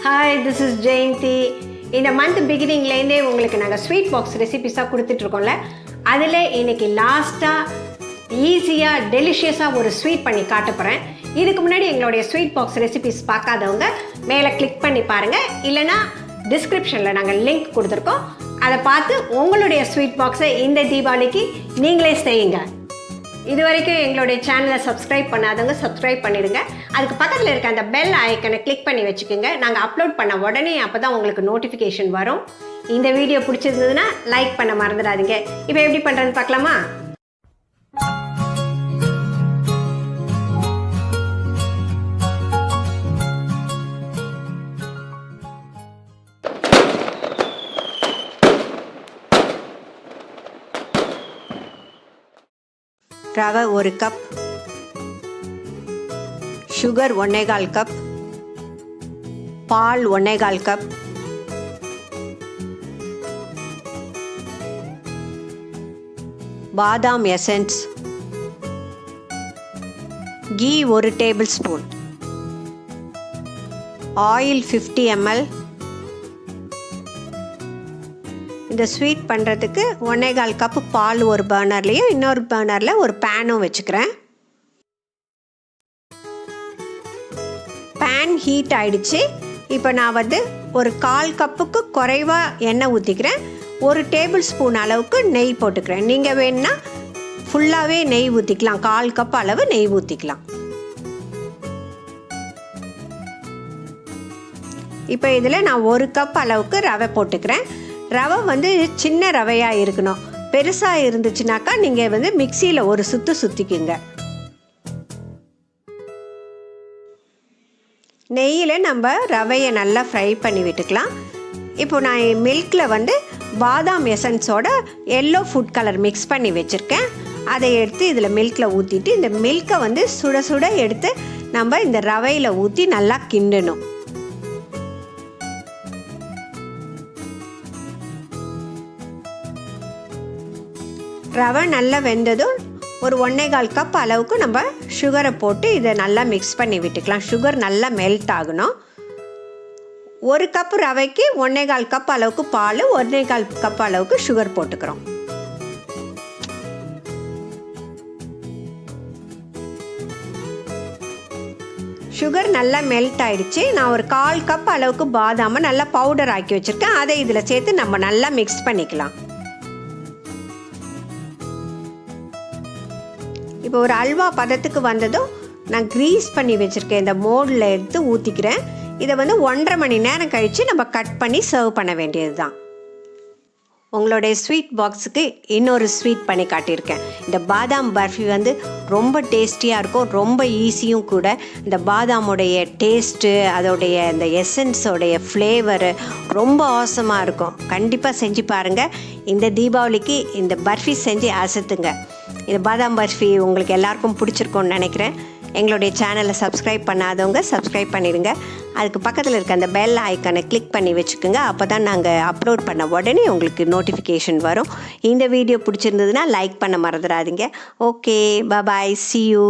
Hi, this is Jayanti. இந்த month பிகினிங்லேருந்தே உங்களுக்கு நாங்கள் ஸ்வீட் பாக்ஸ் ரெசிபிஸாக கொடுத்துட்ருக்கோம்ல, அதில் இன்றைக்கி லாஸ்ட்டாக ஈஸியாக டெலிஷியஸாக ஒரு ஸ்வீட் பண்ணி காட்ட போகிறேன். இதுக்கு முன்னாடி எங்களுடைய ஸ்வீட் பாக்ஸ் ரெசிபிஸ் பார்க்காதவங்க மேலே கிளிக் பண்ணி பாருங்கள், இல்லைனா டிஸ்கிரிப்ஷனில் நாங்கள் லிங்க் கொடுத்துருக்கோம். அதை பார்த்து உங்களுடைய ஸ்வீட் பாக்ஸை இந்த தீபாவளிக்கு நீங்களே செய்யுங்க. இது வரைக்கும் எங்களுடைய சேனலை சப்ஸ்கிரைப் பண்ணாதவங்க சப்ஸ்கிரைப் பண்ணிடுங்க. அதுக்கு பக்கத்தில் இருக்க அந்த பெல் ஐக்கனை கிளிக் பண்ணி வச்சுக்கோங்க. நாங்கள் அப்லோட் பண்ண உடனே அப்போ தான் உங்களுக்கு நோட்டிஃபிகேஷன் வரும். இந்த வீடியோ பிடிச்சிருந்ததுன்னா லைக் பண்ண மறந்துடாதீங்க. இப்போ எப்படி பண்ணுறது பார்க்கலாமா? ரவை 1 கப், சுகர் 1.25 கப், பால் 1.25 கப், பாதாம் essence, ghee 1 tablespoon, oil 50 ml. இந்த ஸ்வீட் பண்ணுறதுக்கு 1.25 கப்பு பால் ஒரு பர்னர்லேயும் இன்னொரு பர்னரில் ஒரு பேனும் வச்சுக்கிறேன். பேன் ஹீட் ஆகிடுச்சு. இப்போ நான் ஒரு 1/4 கப்புக்கு குறைவாக எண்ணெய் ஊற்றிக்கிறேன். 1 டேபிள் ஸ்பூன் அளவுக்கு நெய் போட்டுக்கிறேன். நீங்கள் வேணுன்னா ஃபுல்லாகவே நெய் ஊற்றிக்கலாம். 1/4 கப் அளவு நெய் ஊற்றிக்கலாம். இப்போ இதில் நான் 1 கப் அளவுக்கு ரவை போட்டுக்கிறேன். ரவை சின்ன ரவையாக இருக்கணும். பெருசாக இருந்துச்சுனாக்கா நீங்கள் மிக்சியில் ஒரு சுற்றிக்குங்க. நெய்யில் நம்ம ரவையை நல்லா ஃப்ரை பண்ணி விட்டுக்கலாம். இப்போ நான் மில்கில் பாதாம் எசன்ஸோட எல்லோ ஃபுட் கலர் மிக்ஸ் பண்ணி வச்சுருக்கேன். அதை எடுத்து இதில் மில்கில் ஊற்றிட்டு இந்த மில்கை சுட சுட எடுத்து நம்ம இந்த ரவையில் ஊற்றி நல்லா கிண்டணும். ரவை நல்லா வெந்ததும் ஒரு 1.25 கப் அளவுக்கு நம்ம சுகரை போட்டு இதை நல்லா மிக்ஸ் பண்ணி விட்டுக்கலாம். சுகர் நல்லா மெல்ட் ஆகணும். 1 கப் ரவைக்கு 1.25 கப் அளவுக்கு பால், 1.25 கப் அளவுக்கு சுகர் போட்டுக்கிறோம். சுகர் நல்லா மெல்ட் ஆகிடுச்சு. நான் ஒரு 1/4 கப் அளவுக்கு பாதாமை நல்லா பவுடர் ஆக்கி வச்சுருக்கேன். அதை இதில் சேர்த்து நம்ம நல்லா மிக்ஸ் பண்ணிக்கலாம். இப்போ ஒரு அல்வா பதத்துக்கு வந்ததும் நான் க்ரீஸ் பண்ணி வச்சுருக்கேன். இந்த மோல்டில் எடுத்து ஊற்றிக்கிறேன். இதை 1.5 மணி நேரம் கழித்து நம்ம கட் பண்ணி சர்வ் பண்ண வேண்டியது தான். உங்களுடைய ஸ்வீட் பாக்ஸுக்கு இன்னொரு ஸ்வீட் பண்ணி காட்டியிருக்கேன். இந்த பாதாம் பர்ஃபி ரொம்ப டேஸ்டியாக இருக்கும், ரொம்ப ஈஸியும் கூட. இந்த பாதாமுடைய டேஸ்ட்டு, அதோடைய இந்த எசன்ஸோடைய ஃப்ளேவரு ரொம்ப ஆசமாக இருக்கும். கண்டிப்பாக செஞ்சு பாருங்கள். இந்த தீபாவளிக்கு இந்த பர்ஃபி செஞ்சு அசத்துங்க. இந்த பாதாம் பர்ஃபி உங்களுக்கு எல்லாருக்கும் பிடிச்சிருக்கும்னு நினைக்கிறேன். எங்களுடைய சேனலை சப்ஸ்கிரைப் பண்ணாதவங்க சப்ஸ்கிரைப் பண்ணிடுங்க. அதுக்கு பக்கத்தில் இருக்க அந்த பெல் ஐக்கானை கிளிக் பண்ணி வச்சுக்கோங்க. அப்போ தான் நாங்கள் அப்லோட் பண்ண உடனே உங்களுக்கு நோட்டிஃபிகேஷன் வரும். இந்த வீடியோ பிடிச்சிருந்ததுன்னா லைக் பண்ண மறந்துடாதீங்க. Okay, bye, see you.